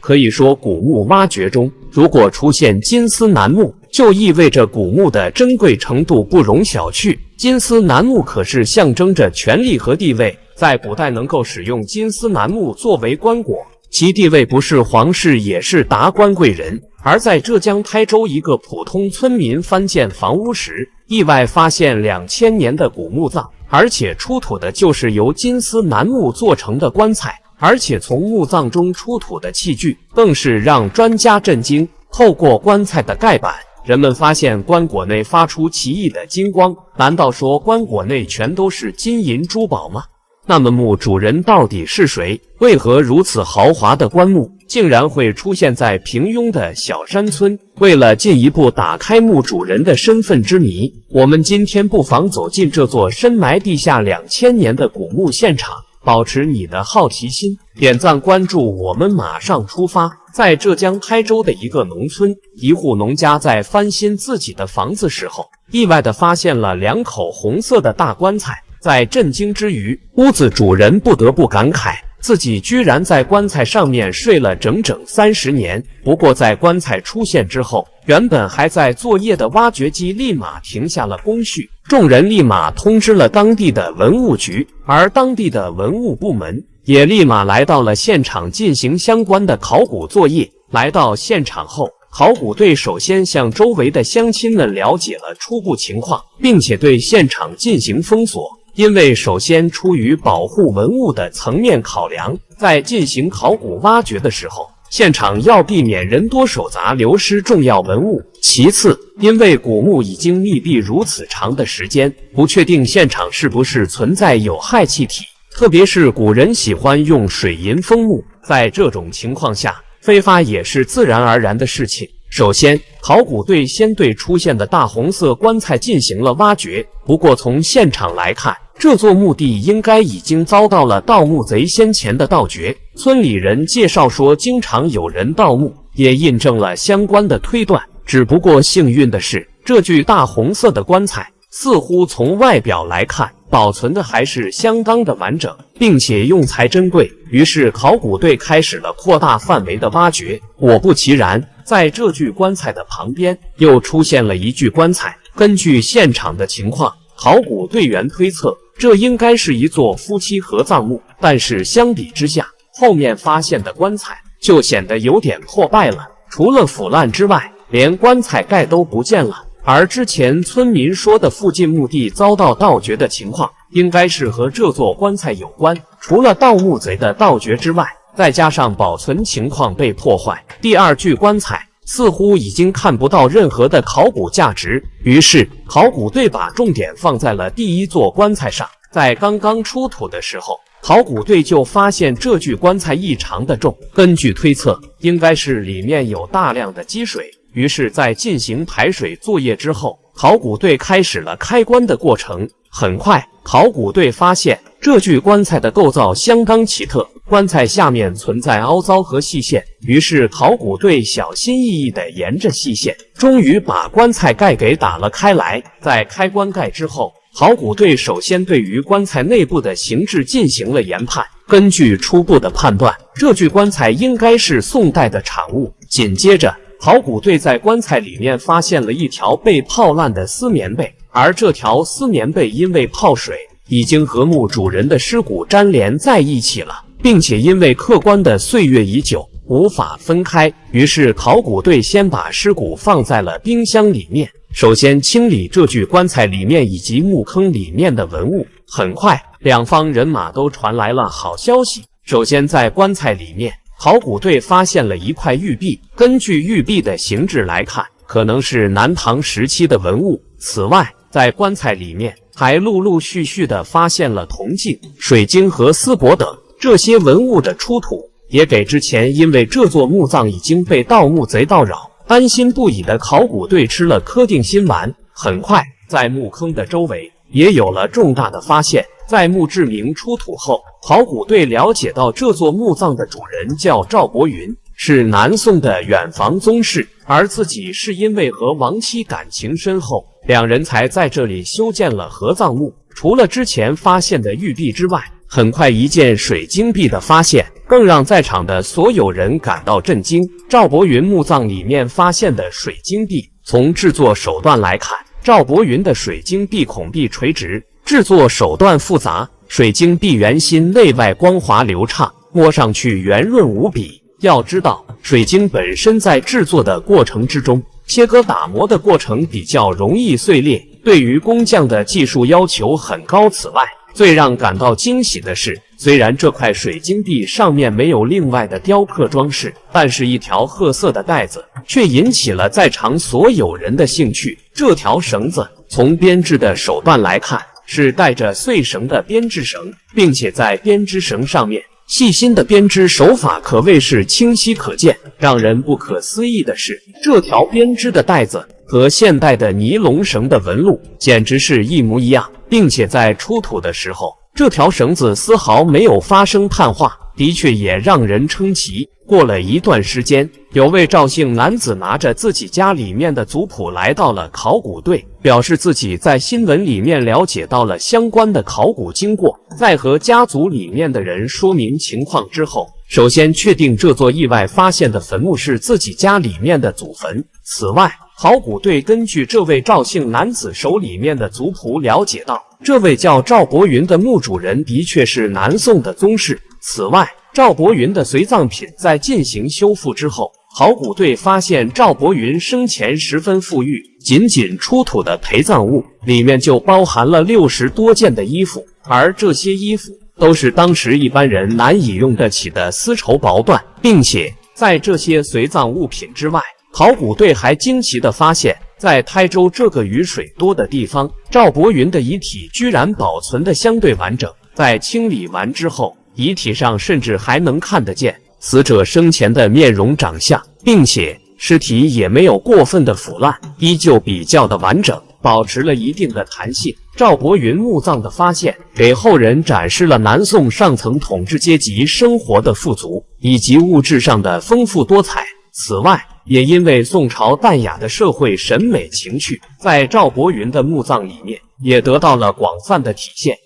可以说，古墓挖掘中，如果出现金丝楠木，就意味着古墓的珍贵程度不容小觑。金丝楠木可是象征着权力和地位，在古代能够使用金丝楠木作为棺椁，其地位不是皇室也是达官贵人。而在浙江台州一个普通村民翻建房屋时，意外发现2000年的古墓葬，而且出土的就是由金丝楠木做成的棺材。而且从墓葬中出土的器具更是让专家震惊。透过棺材的盖板，人们发现棺椁内发出奇异的金光。难道说棺椁内全都是金银珠宝吗？那么墓主人到底是谁？为何如此豪华的棺木竟然会出现在平庸的小山村？为了进一步打开墓主人的身份之谜，我们今天不妨走进这座深埋地下2000年的古墓现场。保持你的好奇心，点赞关注，我们马上出发。在浙江台州的一个农村，一户农家在翻新自己的房子时候，意外地发现了2口红色的大棺材。在震惊之余，屋子主人不得不感慨，自己居然在棺材上面睡了整整30年。不过在棺材出现之后，原本还在作业的挖掘机立马停下了工序，众人立马通知了当地的文物局，而当地的文物部门也立马来到了现场进行相关的考古作业。来到现场后，考古队首先向周围的乡亲们了解了初步情况，并且对现场进行封锁。因为首先出于保护文物的层面考量，在进行考古挖掘的时候，现场要避免人多手杂流失重要文物。其次，因为古墓已经密闭如此长的时间，不确定现场是不是存在有害气体，特别是古人喜欢用水银封墓，在这种情况下，非法也是自然而然的事情。首先，考古队先对出现的大红色棺材进行了挖掘，不过从现场来看，这座墓地应该已经遭到了盗墓贼先前的盗掘。村里人介绍说，经常有人盗墓，也印证了相关的推断。只不过幸运的是，这具大红色的棺材似乎从外表来看，保存的还是相当的完整，并且用材珍贵。于是考古队开始了扩大范围的挖掘。果不其然，在这具棺材的旁边又出现了一具棺材。根据现场的情况，考古队员推测，这应该是一座夫妻合葬墓。但是相比之下，后面发现的棺材就显得有点破败了，除了腐烂之外，连棺材盖都不见了。而之前村民说的附近墓地遭到盗掘的情况，应该是和这座棺材有关。除了盗墓贼的盗掘之外，再加上保存情况被破坏，第二具棺材似乎已经看不到任何的考古价值。于是考古队把重点放在了第一座棺材上。在刚刚出土的时候，考古队就发现这具棺材异常的重，根据推测，应该是里面有大量的积水。于是在进行排水作业之后，考古队开始了开棺的过程。很快，考古队发现这具棺材的构造相当奇特，棺材下面存在凹槽和细线。于是考古队小心翼翼地沿着细线，终于把棺材盖给打了开来。在开棺盖之后，考古队首先对于棺材内部的形制进行了研判。根据初步的判断，这具棺材应该是宋代的产物。紧接着，考古队在棺材里面发现了一条被泡烂的丝棉被，而这条丝棉被因为泡水，已经和墓主人的尸骨粘连在一起了，并且因为客观的岁月已久，无法分开。于是考古队先把尸骨放在了冰箱里面，首先清理这具棺材里面以及墓坑里面的文物。很快，两方人马都传来了好消息。首先在棺材里面，考古队发现了一块玉璧，根据玉璧的形制来看，可能是南唐时期的文物。此外，在棺材里面还陆陆续续地发现了铜镜、水晶和丝帛等。这些文物的出土，也给之前因为这座墓葬已经被盗墓贼盗扰，担心不已的考古队吃了颗定心丸。很快，在墓坑的周围也有了重大的发现。在墓志铭出土后，考古队了解到这座墓葬的主人叫赵伯云，是南宋的远房宗室。而自己是因为和亡妻感情深厚，两人才在这里修建了合葬墓。除了之前发现的玉璧之外，很快一件水晶币的发现更让在场的所有人感到震惊。赵伯云墓葬里面发现的水晶币，从制作手段来看，赵伯云的水晶币孔壁垂直，制作手段复杂，水晶币圆心内外光滑流畅，摸上去圆润无比。要知道，水晶本身在制作的过程之中，切割打磨的过程比较容易碎裂，对于工匠的技术要求很高。此外，最让感到惊喜的是，虽然这块水晶币上面没有另外的雕刻装饰，但是一条褐色的带子却引起了在场所有人的兴趣。这条绳子从编制的手段来看，是带着碎绳的编织绳，并且在编织绳上面细心的编织手法可谓是清晰可见。让人不可思议的是，这条编织的带子和现代的尼龙绳的纹路简直是一模一样，并且在出土的时候，这条绳子丝毫没有发生碳化，的确也让人称奇。过了一段时间，有位赵姓男子拿着自己家里面的族谱来到了考古队，表示自己在新闻里面了解到了相关的考古经过。在和家族里面的人说明情况之后，首先确定这座意外发现的坟墓是自己家里面的祖坟。此外，考古队根据这位赵姓男子手里面的族谱了解到，这位叫赵伯云的墓主人的确是南宋的宗室。此外，赵伯云的随葬品在进行修复之后，考古队发现赵伯云生前十分富裕，仅仅出土的陪葬物里面就包含了60多件的衣服，而这些衣服都是当时一般人难以用得起的丝绸薄缎，并且在这些随葬物品之外，考古队还惊奇地发现，在台州这个雨水多的地方，赵伯云的遗体居然保存得相对完整。在清理完之后，遗体上甚至还能看得见死者生前的面容长相，并且尸体也没有过分的腐烂，依旧比较的完整，保持了一定的弹性。赵伯云墓葬的发现，给后人展示了南宋上层统治阶级生活的富足，以及物质上的丰富多彩。此外，也因为宋朝淡雅的社会审美情趣，在赵伯云的墓葬里面也得到了广泛的体现。